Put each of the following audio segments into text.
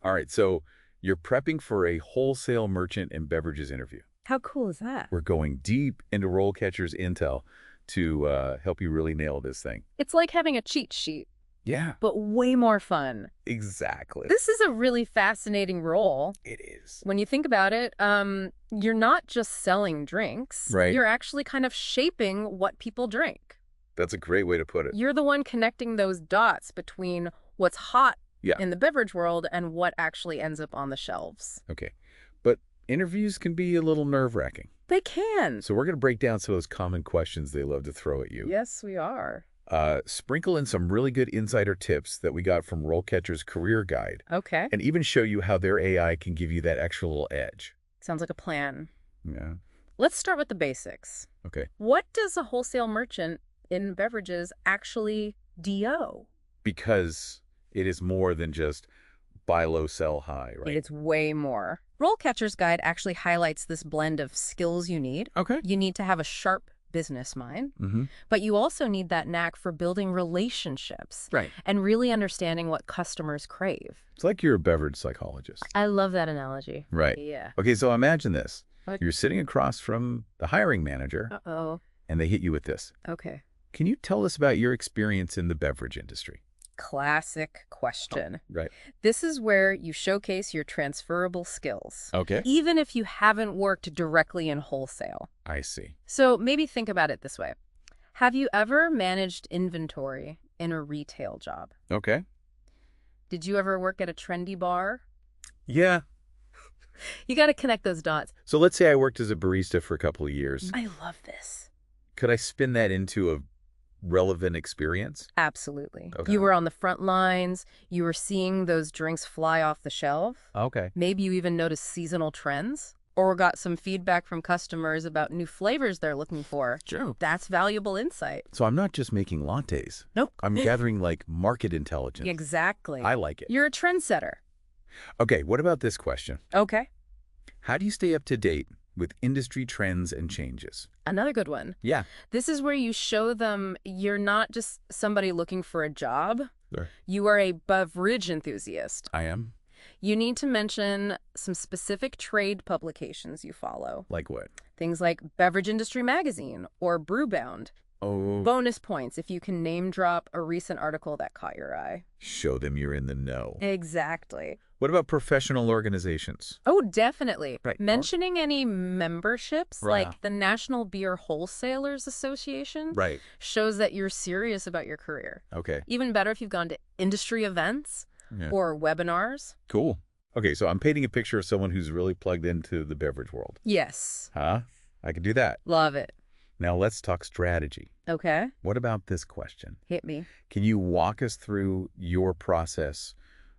All right, so you're prepping for a wholesale merchant and beverages interview. How cool is that? We're going deep into RoleCatcher's intel to help you really nail this thing. It's like having a cheat sheet, Yeah, but way more fun. exactly. This is a really fascinating role. It is. When you think about it, you're not just selling drinks. Right. You're actually kind of shaping what people drink. That's a great way to put it. You're the one connecting those dots between what's hot Yeah. in the beverage world and what actually ends up on the shelves. Okay. But interviews can be a little nerve-wracking. They can. So we're going to break down some of those common questions they love to throw at you. Yes, we are. Sprinkle in some really good insider tips that we got from RoleCatcher's career guide, Okay. and even show you how their AI can give you that extra little edge. Sounds like a plan. Yeah. Let's start with the basics. Okay. What does a wholesale merchant in beverages actually do? Because it is more than just buy low, sell high, right? It's way more. RoleCatcher's guide actually highlights this blend of skills you need. Okay. You need to have a sharp business mind, Mm-hmm. but you also need that knack for building relationships Right. and really understanding what customers crave. It's like you're a beverage psychologist. I love that analogy. Right. Yeah. Okay, so imagine this. What? You're sitting across from the hiring manager, Uh-oh. and they hit you with this. Okay. Can you tell us about your experience in the beverage industry? Classic question. Right. This is where you showcase your transferable skills, Okay. even if you haven't worked directly in wholesale. I see. So maybe think about it this way. Have you ever managed inventory in a retail job? Okay. Did you ever work at a trendy bar? Yeah. You got to connect those dots. So let's say I worked as a barista for a couple of years. I love this. Could I spin that into a relevant experience? Absolutely. Okay. You were on the front lines. You were seeing those drinks fly off the shelf. Okay. Maybe you even noticed seasonal trends or got some feedback from customers about new flavors they're looking for. Sure. That's valuable insight. So I'm not just making lattes. Nope. I'm gathering like market intelligence. Exactly. I like it. You're a trendsetter. Okay, what about this question? Okay. How do you stay up to date with industry trends and changes? Another good one. Yeah. This is where you show them you're not just somebody looking for a job. Sure. You are a beverage enthusiast. I am. You need to mention some specific trade publications you follow. Like what? Things like Beverage Industry Magazine or Brewbound. Oh, Bonus points if you can name drop a recent article that caught your eye. show them you're in the know. Exactly. What about professional organizations? Oh, definitely. Right. Mentioning any memberships Right. like the National Beer Wholesalers Association Right. shows that you're serious about your career. Okay. Even better if you've gone to industry events Yeah. or webinars. Cool. Okay, so I'm painting a picture of someone who's really plugged into the beverage world. Yes. Huh? I can do that. Love it. Now let's talk strategy. Okay. What about this question? Hit me. Can you walk us through your process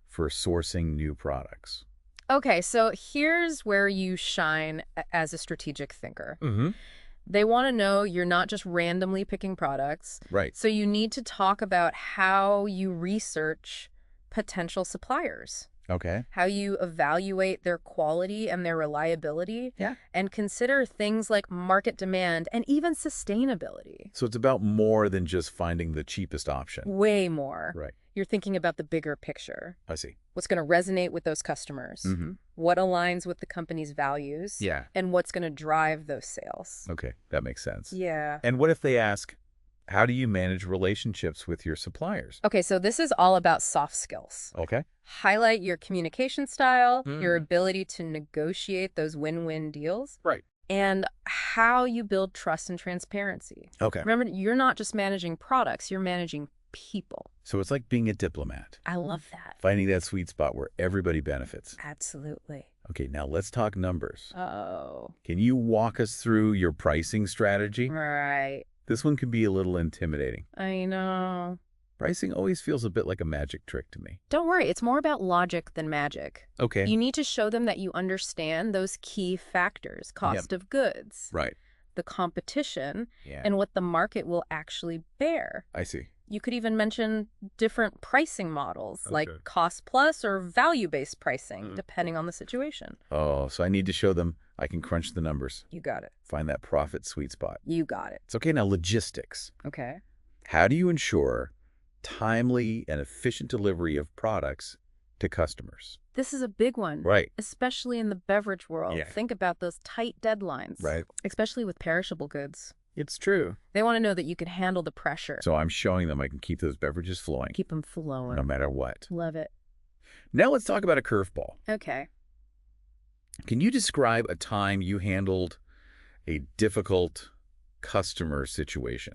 for sourcing new products? Okay, so here's where you shine as a strategic thinker. Mm-hmm. They want to know you're not just randomly picking products. Right. So you need to talk about how you research potential suppliers, Okay. how you evaluate their quality and their reliability, Yeah. and consider things like market demand and even sustainability. So it's about more than just finding the cheapest option. Way more. Right. You're thinking about the bigger picture. I see. What's going to resonate with those customers? Mm-hmm. What aligns with the company's values? Yeah. And what's going to drive those sales? Okay. That makes sense. Yeah. And what if they ask, how do you manage relationships with your suppliers? Okay, so this is all about soft skills. Okay. Highlight your communication style, Mm. your ability to negotiate those win-win deals, Right. and how you build trust and transparency. Okay. Remember, you're not just managing products, you're managing people. So it's like being a diplomat, I love that. finding that sweet spot where everybody benefits. Absolutely. Okay, now let's talk numbers. Oh, Can you walk us through your pricing strategy? right. This one can be a little intimidating. I know. Pricing always feels a bit like a magic trick to me. Don't worry, it's more about logic than magic. Okay. You need to show them that you understand those key factors, cost of goods, Right. the competition, Yeah. and what the market will actually bear. I see. You could even mention different pricing models, like Okay. cost plus or value-based pricing, Mm. depending on the situation. Oh, so I need to show them I can crunch the numbers, You got it. find that profit sweet spot. You got it. It's okay now, logistics. Okay. How do you ensure timely and efficient delivery of products to customers? This is a big one. Right. Especially in the beverage world. Yeah. Think about those tight deadlines. Right. Especially with perishable goods. It's true. They want to know that you can handle the pressure. So I'm showing them I can keep those beverages flowing. Keep them flowing. No matter what. Love it. Now let's talk about a curveball. Okay. Can you describe a time you handled a difficult customer situation?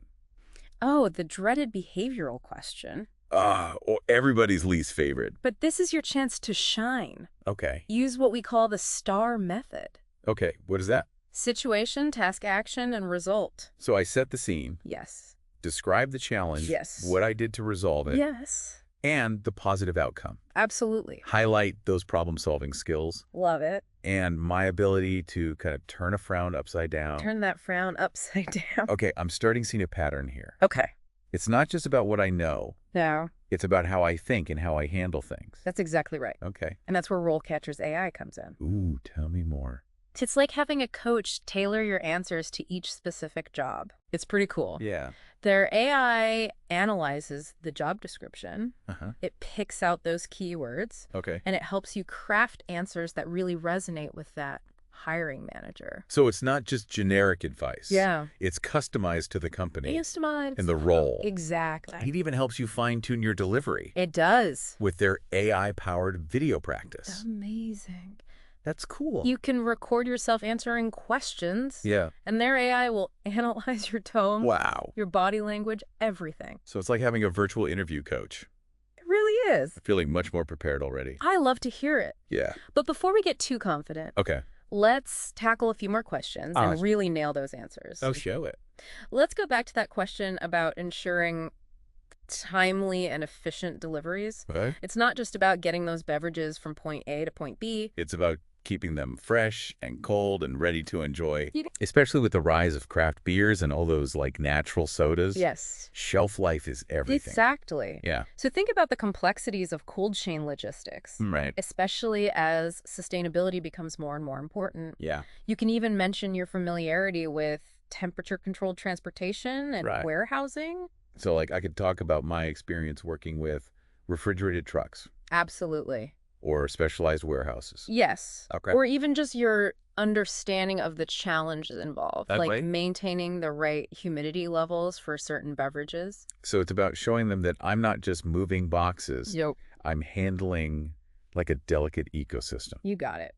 Oh, the dreaded behavioral question. Or everybody's least favorite. But this is your chance to shine. Okay. Use what we call the STAR method. Okay, what is that? Situation, task, action, and result. So I set the scene, Yes. describe the challenge, Yes. what I did to resolve it, Yes. and the positive outcome. Absolutely. Highlight those problem-solving skills Love it. and my ability to kind of turn a frown upside down. Turn that frown upside down. Okay, I'm starting seeing a pattern here. Okay. It's not just about what I know. No, It's about how I think and how I handle things. that's exactly right. Okay. And that's where RoleCatcher's AI comes in. Ooh, tell me more. It's like having a coach tailor your answers to each specific job. It's pretty cool. Yeah. Their AI analyzes the job description. Uh-huh. It picks out those keywords, Okay. and it helps you craft answers that really resonate with that hiring manager. So it's not just generic advice. Yeah. It's customized to the company Customized. and the role. Exactly. It even helps you fine-tune your delivery It does. with their AI-powered video practice. Amazing. That's cool. You can record yourself answering questions, Yeah. and their AI will analyze your tone, Wow. your body language, everything. So it's like having a virtual interview coach. It really is. Feeling much more prepared already. I love to hear it. Yeah. But before we get too confident, Okay. let's tackle a few more questions and really nail those answers. Oh, show it. Let's go back to that question about ensuring timely and efficient deliveries. Okay. It's not just about getting those beverages from point A to point B. It's about keeping them fresh and cold and ready to enjoy, You- especially with the rise of craft beers and all those like natural sodas. Yes. Shelf life is everything. Exactly. Yeah. So think about the complexities of cold chain logistics, Right. especially as sustainability becomes more and more important. Yeah. You can even mention your familiarity with temperature-controlled transportation and Right. warehousing. So like I could talk about my experience working with refrigerated trucks Absolutely. or specialized warehouses. Yes. Okay. Or even just your understanding of the challenges involved, That like way. maintaining the right humidity levels for certain beverages. So it's about showing them that I'm not just moving boxes. Yep. I'm handling like a delicate ecosystem. You got it.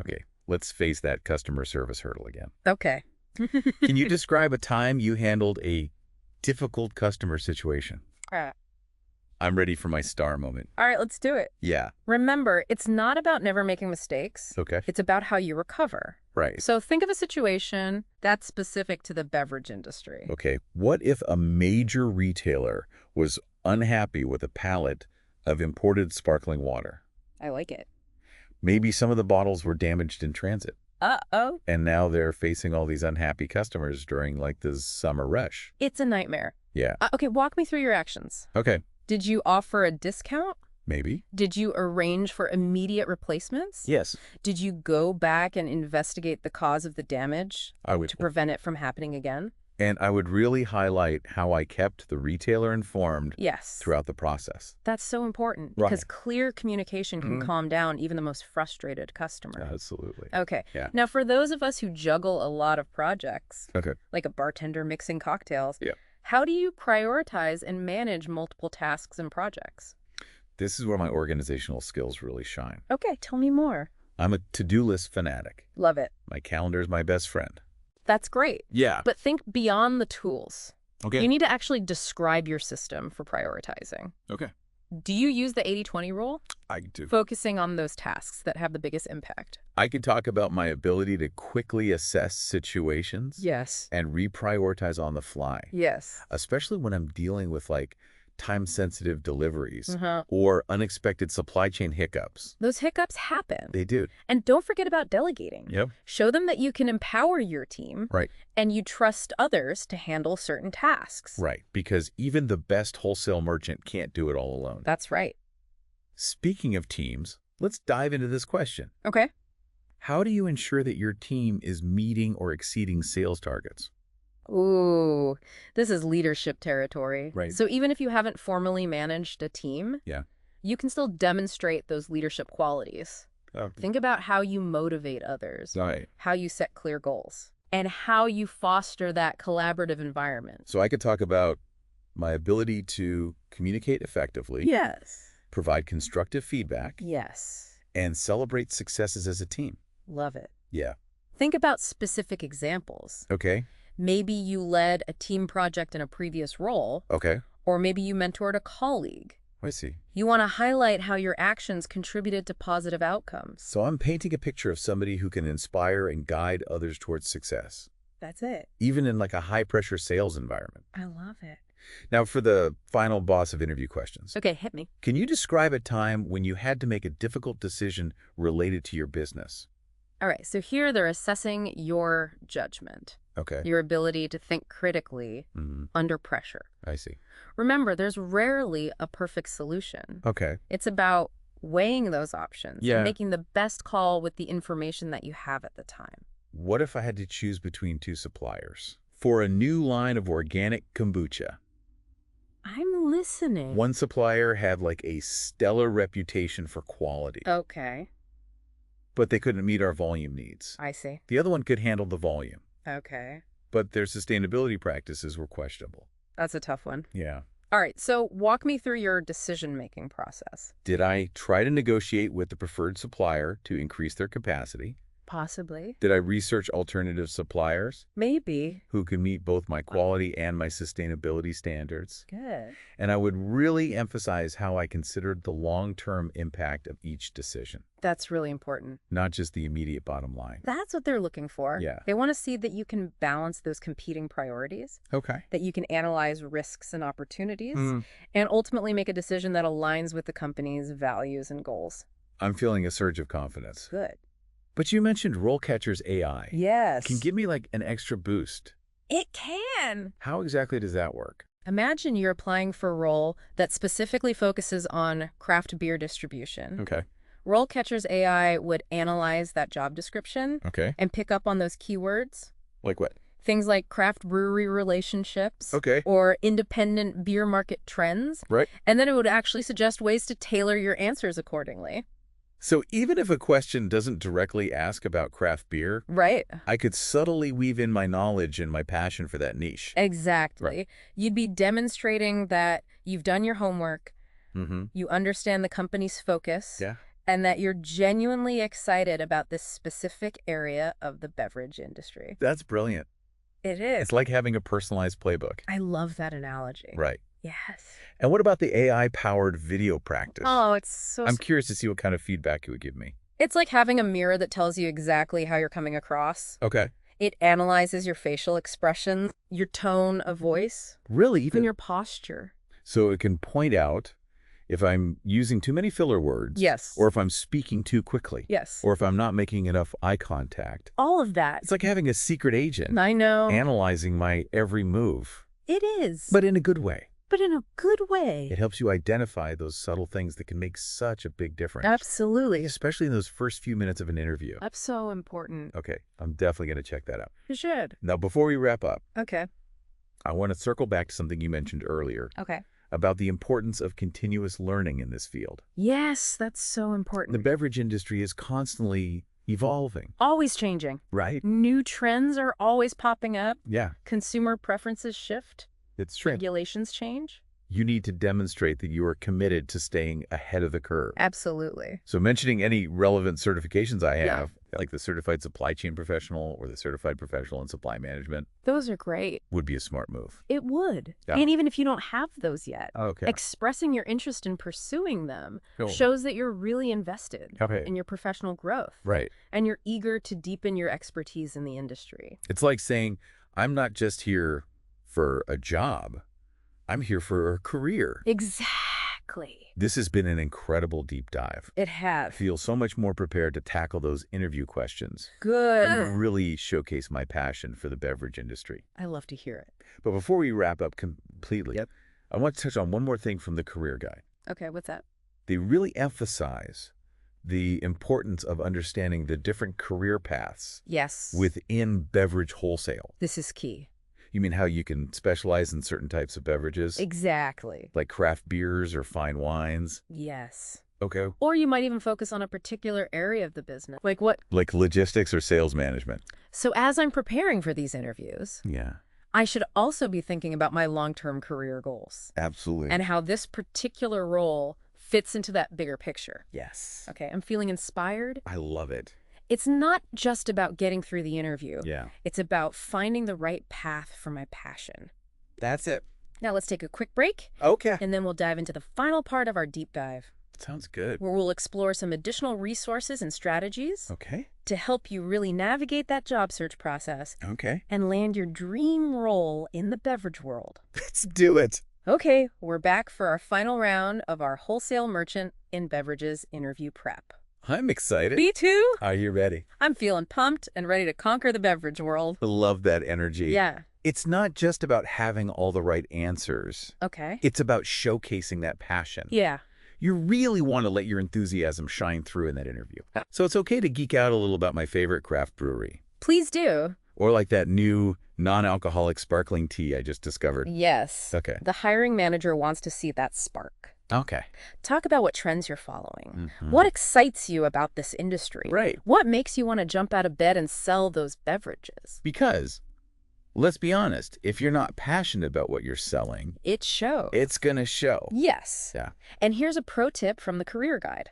Okay, let's face that customer service hurdle again. Okay. Can you describe a time you handled a difficult customer situation? I'm ready for my star moment. All right, let's do it. Yeah. Remember, it's not about never making mistakes. Okay. It's about how you recover. Right. So think of a situation that's specific to the beverage industry. Okay. What if a major retailer was unhappy with a pallet of imported sparkling water? I like it. Maybe some of the bottles were damaged in transit, Uh-oh. and now they're facing all these unhappy customers during like this summer rush. It's a nightmare. Yeah. Okay, walk me through your actions. Okay. Did you offer a discount? Maybe. Did you arrange for immediate replacements? Yes. Did you go back and investigate the cause of the damage I would. to prevent it from happening again? And I would really highlight how I kept the retailer informed Yes. throughout the process. That's so important Right. because clear communication can calm down even the most frustrated customer. Absolutely. Okay. Yeah. Now, for those of us who juggle a lot of projects, Okay. like a bartender mixing cocktails, Yeah. how do you prioritize and manage multiple tasks and projects? This is where my organizational skills really shine. Okay, tell me more. I'm a to-do list fanatic. Love it. My calendar is my best friend. That's great. Yeah. But think beyond the tools. Okay. You need to actually describe your system for prioritizing. Okay. Do you use the 80-20 rule? I do. Focusing on those tasks that have the biggest impact. I could talk about my ability to quickly assess situations Yes. and reprioritize on the fly, Yes. especially when I'm dealing with like time-sensitive deliveries Uh-huh. or unexpected supply chain hiccups. Those hiccups happen. They do. And don't forget about delegating. Yep. Show them that you can empower your team Right. and you trust others to handle certain tasks. Right. Because even the best wholesale merchant can't do it all alone. That's right. Speaking of teams, let's dive into this question. Okay. How do you ensure that your team is meeting or exceeding sales targets? Ooh, this is leadership territory. Right. So even if you haven't formally managed a team, Yeah. you can still demonstrate those leadership qualities. Think about how you motivate others, Right. how you set clear goals, and how you foster that collaborative environment. So I could talk about my ability to communicate effectively, Yes. provide constructive feedback, Yes. and celebrate successes as a team. Love it. Yeah. Think about specific examples. Okay. Maybe you led a team project in a previous role, Okay. or maybe you mentored a colleague. I see. You want to highlight how your actions contributed to positive outcomes. So I'm painting a picture of somebody who can inspire and guide others towards success, That's it. even in like a high-pressure sales environment. I love it. Now, for the final boss of interview questions, Okay, hit me. can you describe a time when you had to make a difficult decision related to your business? All right, so here they're assessing your judgment, Okay. your ability to think critically under pressure. I see. Remember, there's rarely a perfect solution. Okay. It's about weighing those options Yeah. and making the best call with the information that you have at the time. What if I had to choose between two suppliers for a new line of organic kombucha? I'm listening. One supplier had like a stellar reputation for quality, Okay, but they couldn't meet our volume needs. I see. The other one could handle the volume, Okay. but their sustainability practices were questionable. That's a tough one. Yeah. All right, so walk me through your decision-making process. Did I try to negotiate with the preferred supplier to increase their capacity? Possibly. Did I research alternative suppliers Maybe. who can meet both my quality and my sustainability standards? Good. And I would really emphasize how I considered the long-term impact of each decision, That's really important. not just the immediate bottom line. That's what they're looking for. Yeah. They want to see that you can balance those competing priorities, Okay. that you can analyze risks and opportunities, and ultimately make a decision that aligns with the company's values and goals. I'm feeling a surge of confidence. Good. But you mentioned RoleCatcher's AI. Yes. Can give me like an extra boost. It can. How exactly does that work? Imagine you're applying for a role that specifically focuses on craft beer distribution. Okay. RoleCatcher's AI would analyze that job description Okay. and pick up on those keywords. Like what? Things like craft brewery relationships Okay. or independent beer market trends. Right. And then it would actually suggest ways to tailor your answers accordingly. So even if a question doesn't directly ask about craft beer, Right. I could subtly weave in my knowledge and my passion for that niche. Exactly. Right. You'd be demonstrating that you've done your homework, Mm-hmm. you understand the company's focus, Yeah. and that you're genuinely excited about this specific area of the beverage industry. That's brilliant. It is. It's like having a personalized playbook. I love that analogy. Right. Yes. And what about the AI-powered video practice? Oh, it's so... I'm curious to see what kind of feedback it would give me. It's like having a mirror that tells you exactly how you're coming across. Okay. It analyzes your facial expressions, your tone of voice, Really? even your posture. So it can point out if I'm using too many filler words. Yes. Or if I'm speaking too quickly. Yes. Or if I'm not making enough eye contact. All of that. It's like having a secret agent I know. analyzing my every move, It is. but in a good way. But in a good way. It helps you identify those subtle things that can make such a big difference. Absolutely. Especially in those first few minutes of an interview. That's so important. Okay, I'm definitely going to check that out. You should. Now, before we wrap up, Okay. I want to circle back to something you mentioned earlier Okay. about the importance of continuous learning in this field. Yes, that's so important. The beverage industry is constantly evolving, Always changing. right? New trends are always popping up. Yeah, Consumer preferences shift. it's true. Regulations change. You need to demonstrate that you are committed to staying ahead of the curve. Absolutely. So mentioning any relevant certifications I Yeah. have, like the Certified Supply Chain Professional or the Certified Professional in Supply Management, Those are great. would be a smart move. It would. Yeah. And even if you don't have those yet, Okay. expressing your interest in pursuing them Cool. shows that you're really invested Okay. in your professional growth. Right. And you're eager to deepen your expertise in the industry. It's like saying, I'm not just here for a job. I'm here for a career. Exactly. This has been an incredible deep dive. It I has. feel so much more prepared to tackle those interview questions Good. and really showcase my passion for the beverage industry. I love to hear it. But before we wrap up completely, Yep. I want to touch on one more thing from the career guide. Okay, what's that? They really emphasize the importance of understanding the different career paths Yes. within beverage wholesale. This is key. You mean how you can specialize in certain types of beverages? Exactly. Like craft beers or fine wines? Yes. Okay. Or you might even focus on a particular area of the business. Like what? Like logistics or sales management? So as I'm preparing for these interviews, Yeah, I should also be thinking about my long-term career goals absolutely. and how this particular role fits into that bigger picture. Yes. Okay, I'm feeling inspired. I love it. It's not just about getting through the interview. Yeah. It's about finding the right path for my passion. That's it. Now let's take a quick break, Okay. and then we'll dive into the final part of our deep dive, Sounds good. where we'll explore some additional resources and strategies Okay. to help you really navigate that job search process Okay. and land your dream role in the beverage world. Let's do it. Okay, we're back for our final round of our Wholesale Merchant in Beverages interview prep. I'm excited. Me too. Are you ready? I'm feeling pumped and ready to conquer the beverage world. I love that energy. Yeah. It's not just about having all the right answers. Okay. It's about showcasing that passion. Yeah. You really want to let your enthusiasm shine through in that interview. So it's okay to geek out a little about my favorite craft brewery. Please do. Or like that new non-alcoholic sparkling tea I just discovered. Yes. Okay. The hiring manager wants to see that spark. Okay. Talk about what trends you're following. Mhm. What excites you about this industry? Right. What makes you want to jump out of bed and sell those beverages? Because, let's be honest, if you're not passionate about what you're selling, It shows. it's going to show. Yes. Yeah. And here's a pro tip from the career guide.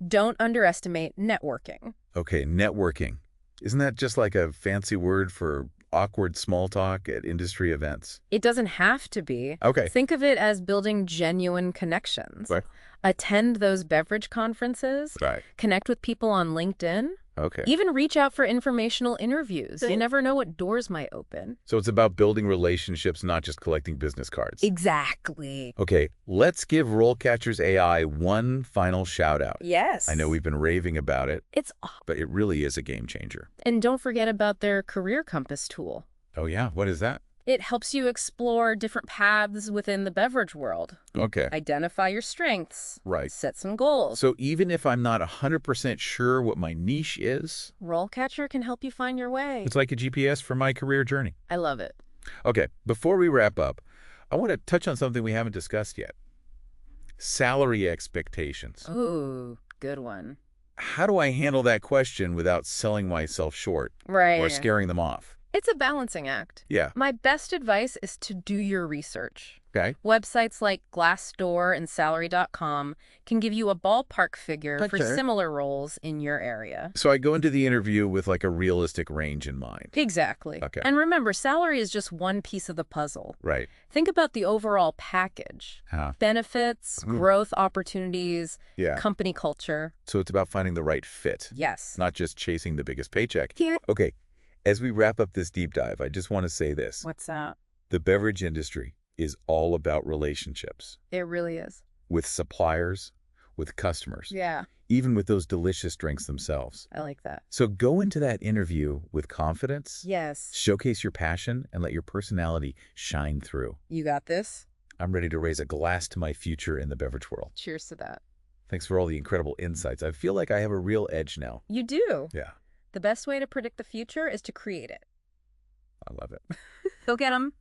Don't underestimate networking. Okay, networking. Isn't that just like a fancy word for awkward small talk at industry events? It doesn't have to be. Okay. Think of it as building genuine connections. Right. Attend those beverage conferences. Right. Connect with people on LinkedIn. Okay. Even reach out for informational interviews. You never know what doors might open. So it's about building relationships, not just collecting business cards. Exactly. Okay, let's give RoleCatcher's AI one final shout out. Yes. I know we've been raving about it, It's but it really is a game changer. And don't forget about their Career Compass tool. Oh yeah, what is that? It helps you explore different paths within the beverage world. Okay, Identify your strengths. right. Set some goals. So even if I'm not 100% sure what my niche is, RoleCatcher can help you find your way. it's like a GPS for my career journey. I love it. Okay, before we wrap up, I want to touch on something we haven't discussed yet. Salary expectations. Ooh, good one. How do I handle that question without selling myself short Right. or scaring them off? It's a balancing act. Yeah, My best advice is to do your research. okay. Websites like Glassdoor and Salary.com can give you a ballpark figure for Okay. similar roles in your area. So I go into the interview with like a realistic range in mind. Exactly. Okay. And remember, salary is just one piece of the puzzle. Right. Think about the overall package. Huh. Benefits, Mm. growth opportunities, Yeah. company culture. So it's about finding the right fit, Yes. not just chasing the biggest paycheck. Here. Okay. As we wrap up this deep dive, I just want to say this. What's that? The beverage industry is all about relationships It really is. with suppliers, with customers, Yeah, even with those delicious drinks themselves. I like that. So go into that interview with confidence, Yes. showcase your passion, and let your personality shine through. You got this. I'm ready to raise a glass to my future in the beverage world. Cheers to that. Thanks for all the incredible insights. I feel like I have a real edge now. You do. Yeah, The best way to predict the future is to create it. I love it. Go get 'em.